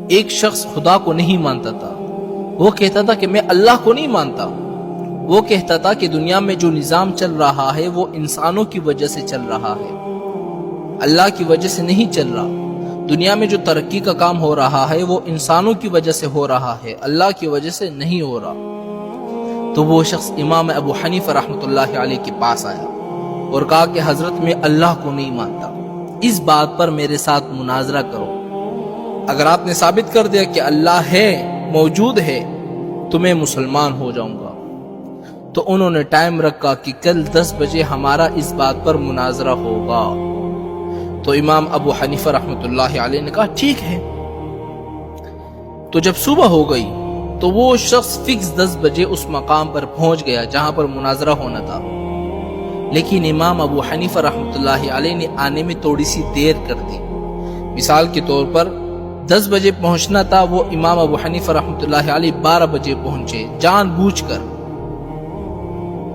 ایک شخص خدا کو نہیں مانتا تھا، وہ کہتا تھا کہ میں اللہ کو نہیں مانتا، وہ کہتا تھا کہ دنیا میں جو نظام چل رہا ہے وہ انسانوں کی وجہ سے چل رہا ہے، اللہ کی وجہ سے نہیں چل رہا، دنیا میں جو ترقی کا کام ہو رہا ہے وہ انسانوں کی وجہ سے ہو رہا ہے، اللہ کی وجہ سے نہیں ہو رہا۔ تو وہ شخص امام ابو حنیفہ رحمۃ اللہ علیہ کے پاس آیا اور کہا کہ حضرت میں اللہ کو نہیں مانتا، اس بات پر میرے ساتھ مناظرہ کرو، اگر آپ نے ثابت کر دیا کہ اللہ ہے، موجود ہے، تو میں مسلمان ہو جاؤں گا۔ تو انہوں نے ٹائم رکھا کہ کل 10 بجے ہمارا اس بات پر مناظرہ ہوگا۔ تو امام ابو حنیفہ رحمۃ اللہ علیہ نے کہا ٹھیک ہے۔ تو جب صبح ہو گئی تو وہ شخص فکس 10 بجے اس مقام پر پہنچ گیا جہاں پر مناظرہ ہونا تھا، لیکن امام ابو حنیفہ رحمۃ اللہ علیہ نے آنے میں تھوڑی سی دیر کر دی۔ مثال کے طور پر 10 بجے پہنچنا تھا، وہ امام ابو حنیفہ رحمۃ اللہ علیہ 12 بجے پہنچے جان بوجھ کر۔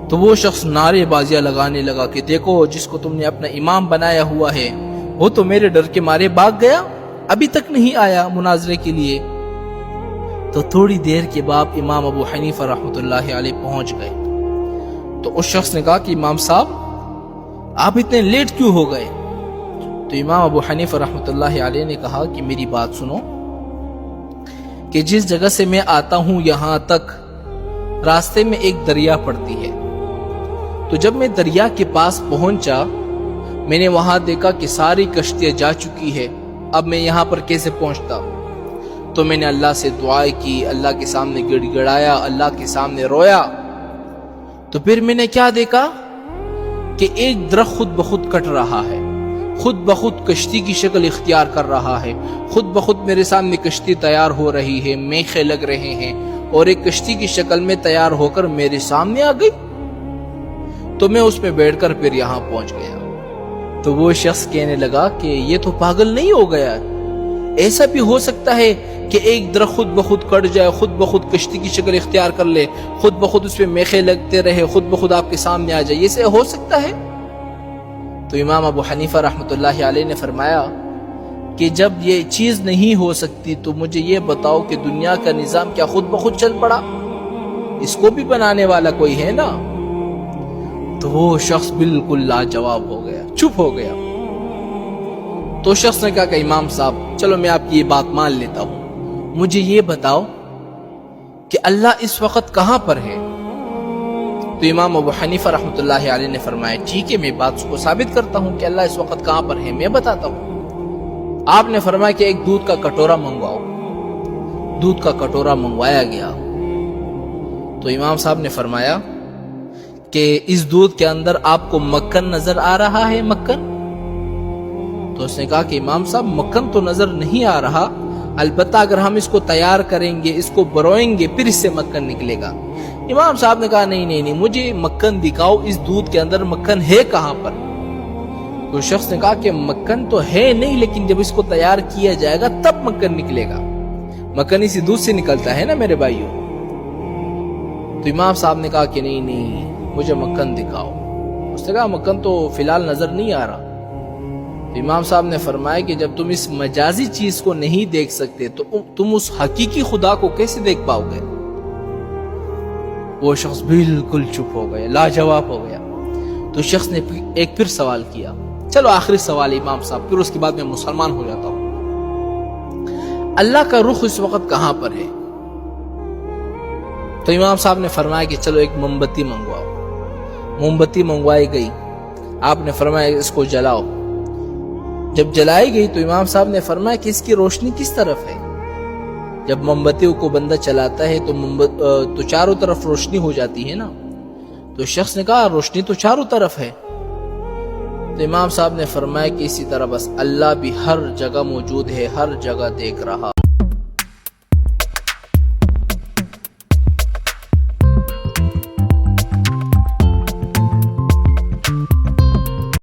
تو وہ شخص نعرے بازیاں لگانے لگا کہ دیکھو جس کو تم نے اپنا امام بنایا ہوا ہے وہ تو میرے ڈر کے مارے بھاگ گیا، ابھی تک نہیں آیا مناظرے کے لیے۔ تو تھوڑی دیر کے بعد امام ابو حنیفہ رحمۃ اللہ علیہ پہنچ گئے۔ تو اس شخص نے کہا کہ امام صاحب آپ اتنے لیٹ کیوں ہو گئے؟ تو امام ابو حنیفہ رحمۃ اللہ علیہ نے کہا کہ میری بات سنو، کہ جس جگہ سے میں آتا ہوں یہاں تک راستے میں ایک دریا پڑتی ہے، تو جب میں دریا کے پاس پہنچا میں نے وہاں دیکھا کہ ساری کشتیاں جا چکی ہے، اب میں یہاں پر کیسے پہنچتا؟ تو میں نے اللہ سے دعائیں کی، اللہ کے سامنے گڑ گڑایا، اللہ کے سامنے رویا۔ تو پھر میں نے کیا دیکھا کہ ایک درخت خود بخود کٹ رہا ہے، خود بخود کشتی کی شکل اختیار کر رہا ہے، خود بخود میرے سامنے کشتی تیار ہو رہی ہے، میخیں لگ رہے ہیں اور ایک کشتی کی شکل میں تیار ہو کر میرے سامنے آ گئی۔ تو میں اس میں بیٹھ کر پھر یہاں پہنچ گیا۔ تو وہ شخص کہنے لگا کہ یہ تو پاگل نہیں ہو گیا، ایسا بھی ہو سکتا ہے کہ ایک درخت خود بخود کٹ جائے، خود بخود کشتی کی شکل اختیار کر لے، خود بخود اس پہ میخیں لگتے رہے، خود بخود آپ کے سامنے آ جائے، یہ سے ہو سکتا ہے؟ تو امام ابو حنیفہ رحمۃ اللہ علیہ نے فرمایا کہ جب یہ چیز نہیں ہو سکتی تو مجھے یہ بتاؤ کہ دنیا کا نظام کیا خود بخود چل پڑا؟ اس کو بھی بنانے والا کوئی ہے نا۔ تو وہ شخص بالکل لاجواب ہو گیا، چپ ہو گیا۔ تو شخص نے کہا کہ امام صاحب چلو میں آپ کی یہ بات مان لیتا ہوں، مجھے یہ بتاؤ کہ اللہ اس وقت کہاں پر ہے؟ تو امام ابو حنیفہ رحمۃ اللہ علیہ نے فرمایا ٹھیک ہے میں بات کو ثابت کرتا ہوں کہ اللہ اس وقت کہاں پر ہے، میں بتاتا ہوں۔ آپ نے فرمایا کہ ایک دودھ کا کٹورا منگواؤ۔ دودھ کا کٹورا منگوایا گیا۔ تو امام صاحب نے فرمایا کہ اس دودھ کے اندر آپ کو مکھن نظر آ رہا ہے؟ مکھن؟ تو اس نے کہا کہ امام صاحب مکھن تو نظر نہیں آ رہا، البتہ اگر ہم اس کو تیار کریں گے، اس کو بروئیں گے، پھر اس سے مکھن نکلے گا۔ امام صاحب نے کہا نہیں مجھے مکھن دکھاؤ، اس دودھ کے اندر مکھن ہے کہاں پر؟ تو شخص نے کہا کہ مکھن تو ہے نہیں، لیکن جب اس کو تیار کیا جائے گا تب مکھن نکلے گا، مکھن اسی دودھ سے نکلتا ہے نا میرے بھائیوں۔ تو امام صاحب نے کہا کہ نہیں مجھے مکھن دکھاؤ۔ اس نے کہا مکھن تو فی الحال نظر نہیں آ رہا۔ تو امام صاحب نے فرمایا کہ جب تم اس مجازی چیز کو نہیں دیکھ سکتے تو تم اس حقیقی خدا کو کیسے دیکھ پاؤ گے؟ وہ شخص بالکل چپ ہو گیا، لاجواب ہو گیا۔ تو شخص نے ایک پھر سوال کیا، چلو آخری سوال امام صاحب، پھر اس کے بعد میں مسلمان ہو جاتا ہوں، اللہ کا رخ اس وقت کہاں پر ہے؟ تو امام صاحب نے فرمایا کہ چلو ایک موم بتی منگواؤ۔ موم بتی منگوائی گئی، آپ نے فرمایا اس کو جلاؤ۔ جب جلائی گئی تو امام صاحب نے فرمایا کہ اس کی روشنی کس طرف ہے؟ جب موم بتی کو بندہ چلاتا ہے تو چاروں طرف روشنی ہو جاتی ہے نا۔ تو شخص نے کہا روشنی تو چاروں طرف ہے۔ تو امام صاحب نے فرمایا کہ اسی طرح بس اللہ بھی ہر جگہ موجود ہے، ہر جگہ دیکھ رہا